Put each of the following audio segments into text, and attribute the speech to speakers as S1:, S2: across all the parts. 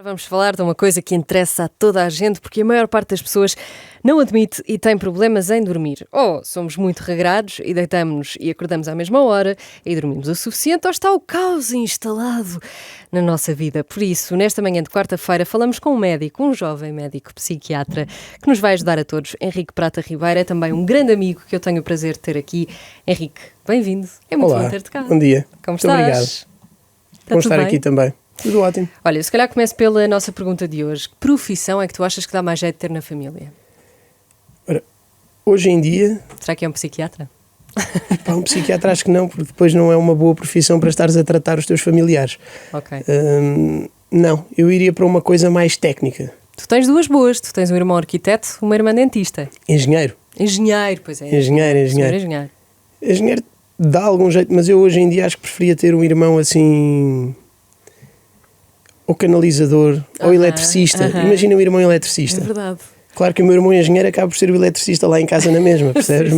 S1: Vamos falar de uma coisa que interessa a toda a gente, porque a maior parte das pessoas não admite e tem problemas em dormir. Ou somos muito regrados e deitamos-nos e acordamos à mesma hora e dormimos o suficiente, ou está o caos instalado na nossa vida. Por isso, nesta manhã de quarta-feira, falamos com um médico, um jovem médico psiquiatra, que nos vai ajudar a todos. Henrique Prata Ribeiro é também um grande amigo que eu tenho o prazer de ter aqui. Henrique, bem-vindo. É muito bom ter-te cá.
S2: Bom dia.
S1: Como
S2: muito
S1: estás?
S2: Obrigado.
S1: Está
S2: Bom
S1: tudo
S2: estar
S1: bem?
S2: aqui também. Tudo ótimo.
S1: Olha, se calhar começo pela nossa pergunta de hoje. Que profissão é que tu achas que dá mais jeito de ter na família?
S2: Ora, hoje em dia,
S1: Será que é um psiquiatra?
S2: um psiquiatra acho que não, porque depois não é uma boa profissão para estares a tratar os teus familiares.
S1: Ok.
S2: Não, eu iria para uma coisa mais técnica.
S1: Tu tens duas boas. Tu tens um irmão arquiteto, uma irmã dentista.
S2: Engenheiro.
S1: Engenheiro, pois é.
S2: Engenheiro.
S1: Senhor engenheiro.
S2: Engenheiro dá algum jeito, mas eu hoje em dia acho que preferia ter um irmão assim... ou canalizador, ou eletricista. Imagina um irmão eletricista.
S1: É verdade.
S2: Claro que o meu irmão engenheiro acaba por ser o eletricista lá em casa na mesma, percebes?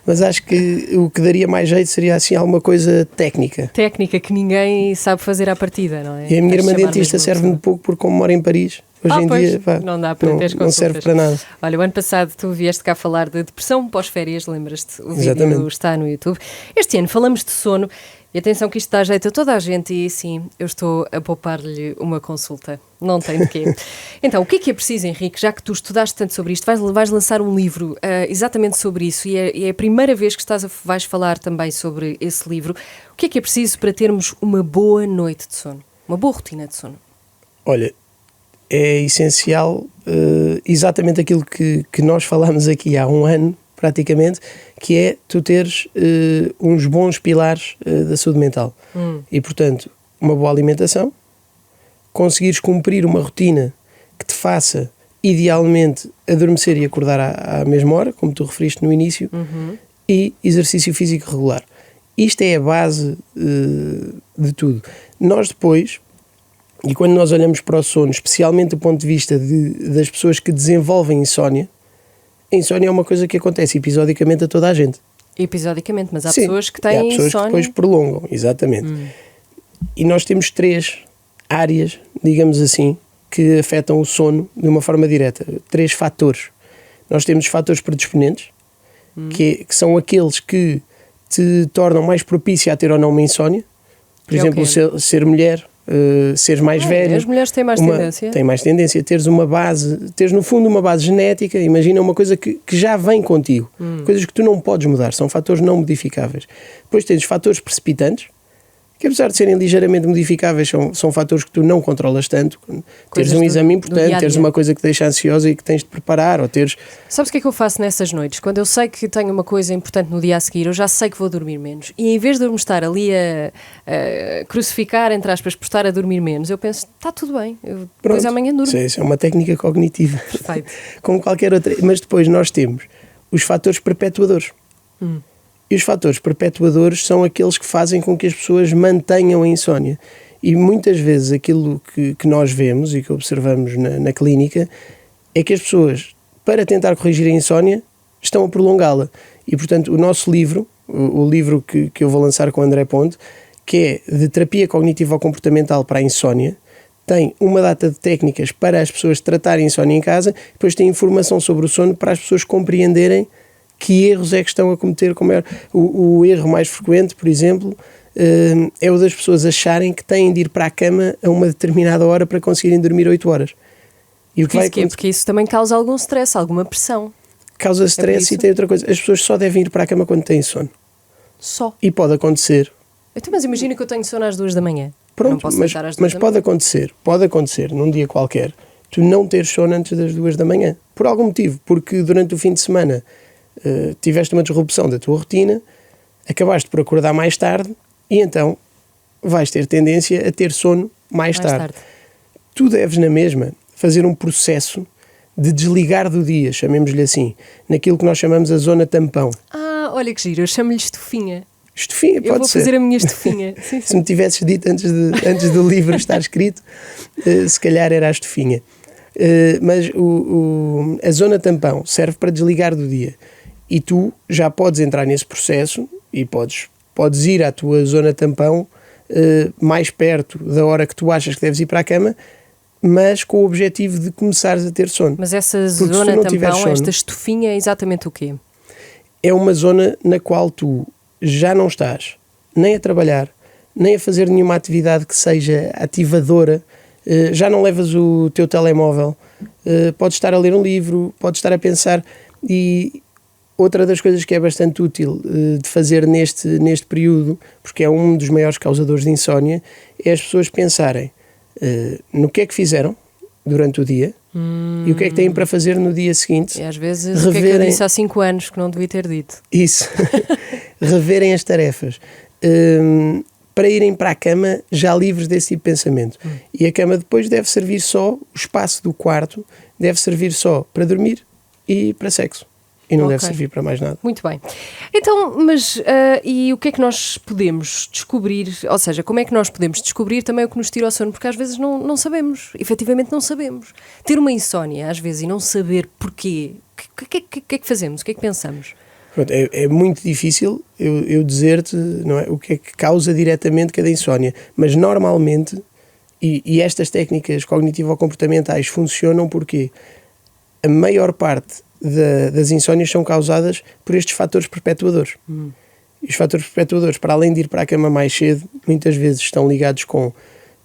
S2: Mas acho que o que daria mais jeito seria assim alguma coisa técnica.
S1: Técnica que ninguém sabe fazer à partida, não é?
S2: E a minha
S1: Tens de
S2: irmã
S1: chamar
S2: dentista
S1: mesmo uma
S2: serve-me
S1: pessoa.
S2: pouco porque como moro em Paris, hoje em
S1: pois,
S2: dia
S1: não dá para teres
S2: não serve
S1: consultas.
S2: para nada.
S1: Olha, o ano passado tu vieste cá falar de depressão pós-férias, lembras-te? O vídeo
S2: Exatamente.
S1: está no YouTube. Este ano falamos de sono e atenção que isto dá jeito a toda a gente e sim, eu estou a poupar-lhe uma consulta. Não tem de quê. Então, o que é preciso, Henrique, já que tu estudaste tanto sobre isto, vais lançar um livro exatamente sobre isso e é a primeira vez que vais falar também sobre esse livro. O que é preciso para termos uma boa noite de sono? Uma boa rotina de sono?
S2: Olha, é essencial exatamente aquilo que nós falámos aqui há um ano, praticamente, que é tu teres uns bons pilares da saúde mental. E, portanto, uma boa alimentação, conseguires cumprir uma rotina que te faça, idealmente, adormecer e acordar à mesma hora, como tu referiste no início, e exercício físico regular. Isto é a base de tudo. Nós depois, e quando nós olhamos para o sono, especialmente do ponto de vista das pessoas que desenvolvem insónia, a insónia é uma coisa que acontece episodicamente a toda a gente.
S1: Episodicamente, mas há
S2: Sim,
S1: pessoas que têm
S2: há pessoas
S1: insónia.
S2: que depois prolongam, exatamente. E nós temos 3 áreas, digamos assim, que afetam o sono de uma forma direta. 3 fatores. Nós temos os fatores predisponentes, que são aqueles que te tornam mais propício a ter ou não uma insónia. Por exemplo, ser mulher, seres mais velho.
S1: As mulheres têm mais tendência.
S2: Tem mais tendência. Teres no fundo uma base genética, imagina uma coisa que já vem contigo. Coisas que tu não podes mudar, são fatores não modificáveis. Depois tens os fatores precipitantes, que apesar de serem ligeiramente modificáveis, são fatores que tu não controlas tanto. Teres um exame importante, teres uma coisa que te deixa ansiosa e que tens de preparar, ou teres...
S1: Sabes o que é que eu faço nessas noites? Quando eu sei que tenho uma coisa importante no dia a seguir, eu já sei que vou dormir menos. E em vez de eu me estar ali a crucificar, entre aspas, por estar a dormir menos, eu penso, está tudo bem, depois amanhã durmo.
S2: Isso é uma técnica cognitiva.
S1: Perfeito.
S2: Como qualquer outra. Mas depois nós temos os fatores perpetuadores. E os fatores perpetuadores são aqueles que fazem com que as pessoas mantenham a insónia. E muitas vezes aquilo que nós vemos e que observamos na clínica é que as pessoas, para tentar corrigir a insónia, estão a prolongá-la. E, portanto, o nosso livro, o livro que eu vou lançar com o André Ponte, que é de terapia cognitivo-comportamental para a insónia, tem uma data de técnicas para as pessoas tratarem a insónia em casa, depois tem informação sobre o sono para as pessoas compreenderem que erros é que estão a cometer. Como é o erro mais frequente, por exemplo, é o das pessoas acharem que têm de ir para a cama a uma determinada hora para conseguirem dormir 8 horas. E
S1: Porque isso também causa algum stress, alguma pressão.
S2: Causa stress e tem outra coisa. As pessoas só devem ir para a cama quando têm sono.
S1: Só.
S2: E pode acontecer.
S1: Então, mas imagina que eu tenho sono às 2 da manhã.
S2: Pronto,
S1: não posso deitar às 2
S2: mas
S1: da
S2: pode
S1: manhã.
S2: acontecer num dia qualquer, tu não teres sono antes das 2 da manhã. Por algum motivo. Porque durante o fim de semana tiveste uma disrupção da tua rotina, acabaste por acordar mais tarde e então vais ter tendência a ter sono mais tarde. Tu deves na mesma fazer um processo de desligar do dia, chamemos-lhe assim, naquilo que nós chamamos a zona tampão.
S1: Olha que giro, eu chamo-lhe estufinha.
S2: Estufinha, pode ser.
S1: Eu vou fazer a minha estufinha. Sim.
S2: Se me tivesses dito antes do livro estar escrito, se calhar era a estufinha. Mas a zona tampão serve para desligar do dia. E tu já podes entrar nesse processo e podes ir à tua zona tampão mais perto da hora que tu achas que deves ir para a cama mas com o objetivo de começares a ter sono.
S1: Mas essa
S2: Porque
S1: zona tampão,
S2: sono,
S1: esta estufinha, é exatamente o quê?
S2: É uma zona na qual tu já não estás nem a trabalhar, nem a fazer nenhuma atividade que seja ativadora, já não levas o teu telemóvel, podes estar a ler um livro, podes estar a pensar. E outra das coisas que é bastante útil de fazer neste período, porque é um dos maiores causadores de insónia, é as pessoas pensarem no que é que fizeram durante o dia e o que é que têm para fazer no dia seguinte.
S1: E às vezes o que é que eu disse há 5 anos que não devia ter dito.
S2: Isso. Reverem as tarefas. Para irem para a cama já livres desse tipo de pensamento. E a cama depois deve servir só, o espaço do quarto deve servir só para dormir e para sexo. E não deve servir para mais nada.
S1: Muito bem. Então, mas e o que é que nós podemos descobrir? Ou seja, como é que nós podemos descobrir também o que nos tira o sono? Porque às vezes não sabemos. Efetivamente não sabemos. Ter uma insónia às vezes e não saber porquê. O que é que fazemos? O que é que pensamos?
S2: Pronto, é muito difícil eu dizer-te, não é, o que é que causa diretamente cada insónia. Mas normalmente, e estas técnicas cognitivo-comportamentais funcionam porque a maior parte das insónias são causadas por estes fatores perpetuadores. E os fatores perpetuadores, para além de ir para a cama mais cedo, muitas vezes estão ligados com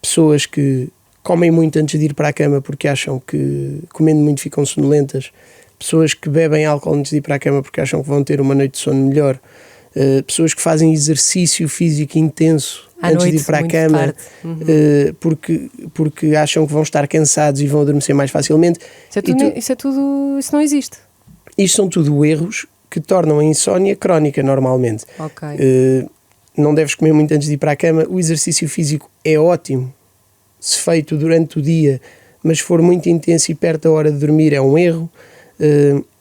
S2: pessoas que comem muito antes de ir para a cama porque acham que comendo muito ficam sonolentas, pessoas que bebem álcool antes de ir para a cama porque acham que vão ter uma noite de sono melhor, pessoas que fazem exercício físico intenso antes de ir para a cama porque acham que vão estar cansados e vão adormecer mais facilmente.
S1: Isso não existe.
S2: Isto são tudo erros que tornam a insónia crónica normalmente. Não deves comer muito antes de ir para a cama. O exercício físico é ótimo se feito durante o dia, mas se for muito intenso e perto da hora de dormir é um erro.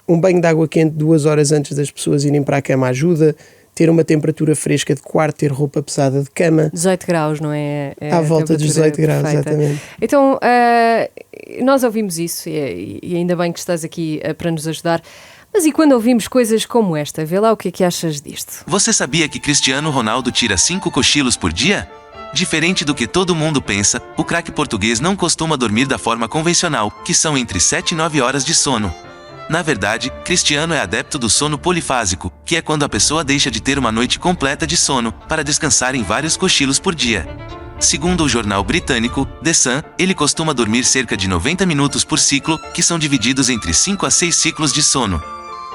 S2: Um banho de água quente 2 horas antes das pessoas irem para a cama ajuda. Ter uma temperatura fresca de quarto, ter roupa pesada de cama.
S1: 18 graus, não é?
S2: À volta dos 18 graus, perfeita. Exatamente.
S1: Então, nós ouvimos isso e ainda bem que estás aqui para nos ajudar. Mas e quando ouvimos coisas como esta? Vê lá o que é que achas disto.
S3: Você sabia que Cristiano Ronaldo tira 5 cochilos por dia? Diferente do que todo mundo pensa, o craque português não costuma dormir da forma convencional, que são entre 7 e 9 horas de sono. Na verdade, Cristiano é adepto do sono polifásico, que é quando a pessoa deixa de ter uma noite completa de sono, para descansar em vários cochilos por dia. Segundo o jornal britânico, The Sun, ele costuma dormir cerca de 90 minutos por ciclo, que são divididos entre 5 a 6 ciclos de sono.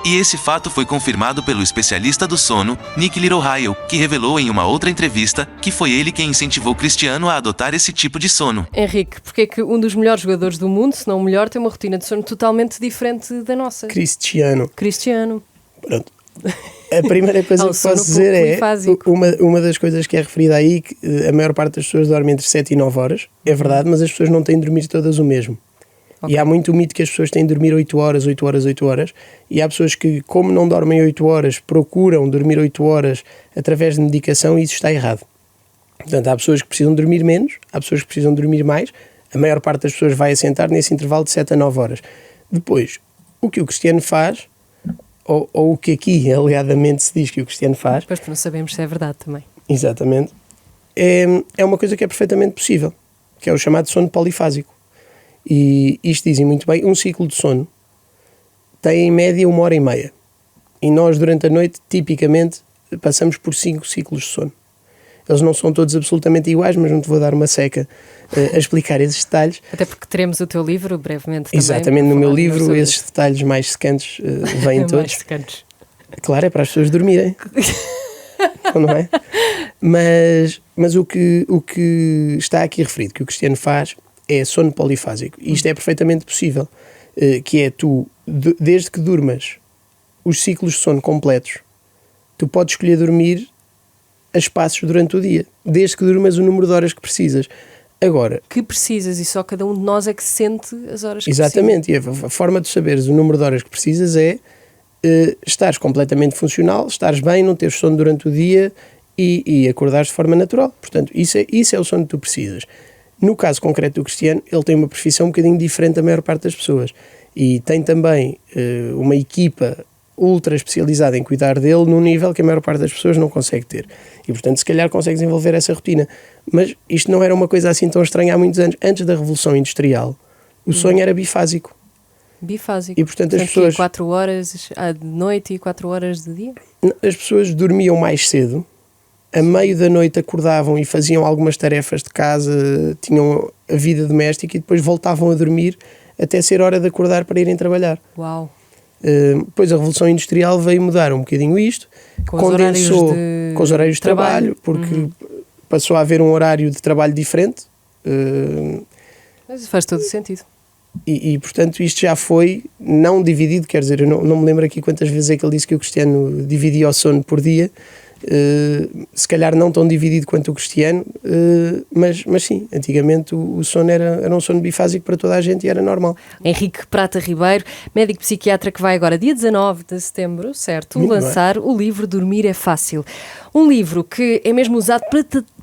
S3: E esse fato foi confirmado pelo especialista do sono, Nick Littlehale, que revelou em uma outra entrevista que foi ele quem incentivou Cristiano a adotar esse tipo de sono.
S1: Henrique, porque é que um dos melhores jogadores do mundo, se não o melhor, tem uma rotina de sono totalmente diferente da nossa?
S2: Cristiano. Pronto. A primeira coisa que posso dizer é uma das coisas que é referida aí, que a maior parte das pessoas dorme entre 7 e 9 horas. É verdade, mas as pessoas não têm de dormir todas o mesmo. E há muito o mito que as pessoas têm de dormir 8 horas, 8 horas, 8 horas. E há pessoas que, como não dormem 8 horas, procuram dormir 8 horas através de medicação e isso está errado. Portanto, há pessoas que precisam dormir menos, há pessoas que precisam dormir mais. A maior parte das pessoas vai assentar nesse intervalo de 7 a 9 horas. Depois, o que o Cristiano faz, ou o que aqui alegadamente se diz que o Cristiano faz...
S1: Pois não sabemos se é verdade também.
S2: Exatamente. É uma coisa que é perfeitamente possível, que é o chamado sono polifásico. E isto dizem muito bem, um ciclo de sono tem em média 1h30. E nós durante a noite, tipicamente, passamos por 5 ciclos de sono. Eles não são todos absolutamente iguais, mas não te vou dar uma seca a explicar esses detalhes.
S1: Até porque teremos o teu livro brevemente também.
S2: Exatamente, no meu livro esses detalhes mais secantes vêm todos.
S1: Mais secantes.
S2: Claro, é para as pessoas dormirem. Não é? Mas o que está aqui referido, que o Cristiano faz, é sono polifásico. E isto é perfeitamente possível. Que é tu, desde que durmas os ciclos de sono completos, tu podes escolher dormir a espaços durante o dia. Desde que durmas o número de horas que precisas. Agora...
S1: Que precisas e só cada um de nós é que sente as horas que
S2: exatamente. Precisa. E a forma de saberes o número de horas que precisas é estares completamente funcional, estares bem, não teres sono durante o dia e acordares de forma natural. Portanto, isso é o sono que tu precisas. No caso concreto do Cristiano, ele tem uma profissão um bocadinho diferente da maior parte das pessoas e tem também uma equipa ultra especializado em cuidar dele num nível que a maior parte das pessoas não consegue ter. E, portanto, se calhar consegue desenvolver essa rotina. Mas isto não era uma coisa assim tão estranha há muitos anos. Antes da Revolução Industrial, o sonho era bifásico.
S1: Bifásico.
S2: E, portanto, as pessoas...
S1: 4 horas de noite e 4 horas de dia?
S2: As pessoas dormiam mais cedo, a meio da noite acordavam e faziam algumas tarefas de casa, tinham a vida doméstica e depois voltavam a dormir até ser hora de acordar para irem trabalhar.
S1: Uau!
S2: Depois a Revolução Industrial veio mudar um bocadinho isto, condensou com os horários de trabalho, porque passou a haver um horário de trabalho diferente.
S1: Mas faz todo o sentido.
S2: E, portanto, isto já foi não dividido, quer dizer, eu não me lembro aqui quantas vezes é que ele disse que o Cristiano dividia o sono por dia, se calhar não tão dividido quanto o Cristiano, mas sim, antigamente o sono era um sono bifásico para toda a gente e era normal.
S1: Henrique Prata Ribeiro, médico psiquiatra, que vai agora, dia 19 de setembro, certo,
S2: Muito
S1: lançar o livro Dormir é Fácil. Um livro que é mesmo usado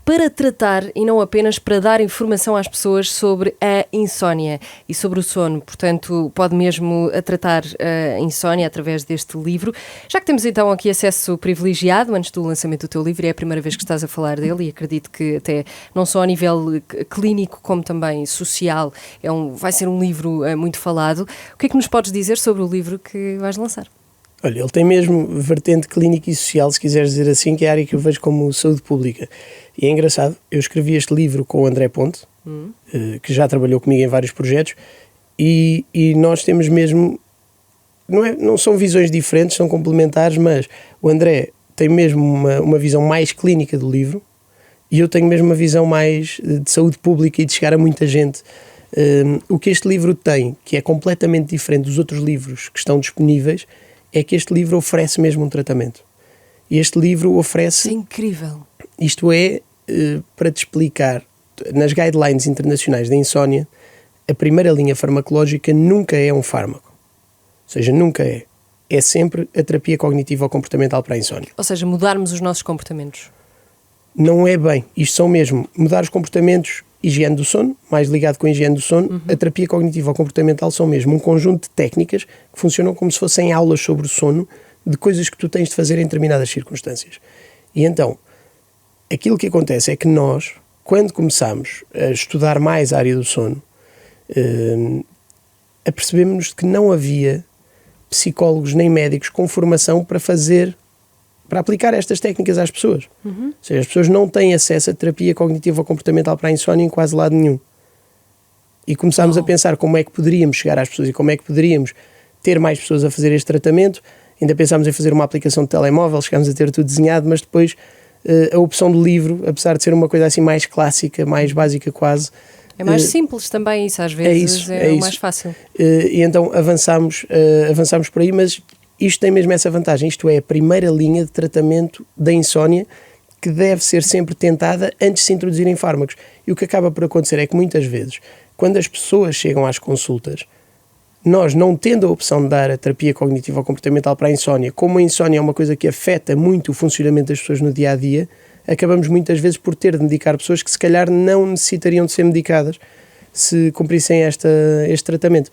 S1: para tratar e não apenas para dar informação às pessoas sobre a insónia e sobre o sono. Portanto, pode mesmo tratar a insónia através deste livro. Já que temos então aqui acesso privilegiado antes do lançamento do teu livro, é a primeira vez que estás a falar dele e acredito que até não só a nível clínico como também social vai ser um livro muito falado. O que é que nos podes dizer sobre o livro que vais lançar?
S2: Olha, ele tem mesmo vertente clínica e social, se quiseres dizer assim, que é a área que eu vejo como saúde pública. E é engraçado, eu escrevi este livro com o André Ponte, que já trabalhou comigo em vários projetos, e nós temos mesmo, não são visões diferentes, são complementares, mas o André tem mesmo uma visão mais clínica do livro, e eu tenho mesmo uma visão mais de saúde pública e de chegar a muita gente. O que este livro tem, que é completamente diferente dos outros livros que estão disponíveis, é que este livro oferece mesmo um tratamento. E este livro oferece...
S1: Isso é incrível.
S2: Isto é, para te explicar, nas guidelines internacionais da insónia, a primeira linha farmacológica nunca é um fármaco. Ou seja, nunca é. É sempre a terapia cognitiva ou comportamental para a insónia.
S1: Ou seja, mudarmos os nossos comportamentos.
S2: Não é bem. Isto são mesmo mudar os comportamentos, higiene do sono, mais ligado com a higiene do sono. A terapia cognitiva ou comportamental são mesmo um conjunto de técnicas que funcionam como se fossem aulas sobre o sono, de coisas que tu tens de fazer em determinadas circunstâncias. E então, aquilo que acontece é que nós, quando começamos a estudar mais a área do sono, apercebemos-nos que não havia psicólogos nem médicos com formação para aplicar estas técnicas às pessoas. Ou seja, as pessoas não têm acesso a terapia cognitiva ou comportamental para a insónia em quase lado nenhum. E começámos a pensar como é que poderíamos chegar às pessoas e como é que poderíamos ter mais pessoas a fazer este tratamento. Ainda pensámos em fazer uma aplicação de telemóvel, chegámos a ter tudo desenhado, mas depois a opção do livro, apesar de ser uma coisa assim mais clássica, mais básica quase...
S1: É mais simples também isso, às vezes é o mais fácil.
S2: E então avançámos por aí, mas isto tem mesmo essa vantagem. Isto é a primeira linha de tratamento da insónia que deve ser sempre tentada antes de se introduzirem fármacos. E o que acaba por acontecer é que muitas vezes, quando as pessoas chegam às consultas, nós, não tendo a opção de dar a terapia cognitiva ou comportamental para a insónia, como a insónia é uma coisa que afeta muito o funcionamento das pessoas no dia-a-dia, acabamos muitas vezes por ter de medicar pessoas que se calhar não necessitariam de ser medicadas se cumprissem este tratamento.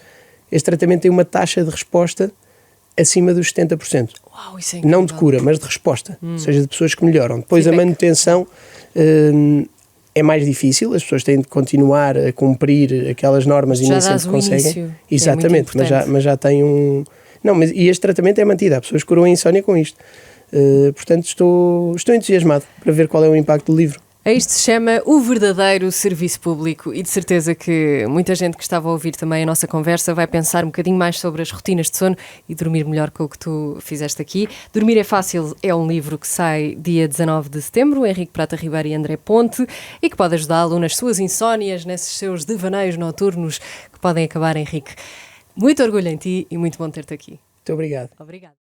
S2: Este tratamento tem uma taxa de resposta acima dos 70%.
S1: Uau, isso é incrível.
S2: Não de cura, mas de resposta. Ou seja, de pessoas que melhoram. Depois
S1: Feedback.
S2: A manutenção é mais difícil, as pessoas têm de continuar a cumprir aquelas normas e nem sempre conseguem.
S1: Início,
S2: exatamente,
S1: que é muito
S2: mas já tem um... Não, mas e este tratamento é mantido, há pessoas que curam a insónia com isto. Portanto, estou entusiasmado para ver qual é o impacto do livro.
S1: Isto se chama O Verdadeiro Serviço Público e de certeza que muita gente que estava a ouvir também a nossa conversa vai pensar um bocadinho mais sobre as rotinas de sono e dormir melhor com o que tu fizeste aqui. Dormir é Fácil é um livro que sai dia 19 de setembro, Henrique Prata Ribeiro e André Ponte, e que pode ajudá-lo nas suas insónias, nesses seus devaneios noturnos que podem acabar, Henrique. Muito orgulho em ti e muito bom ter-te aqui.
S2: Muito obrigado.
S1: Obrigada.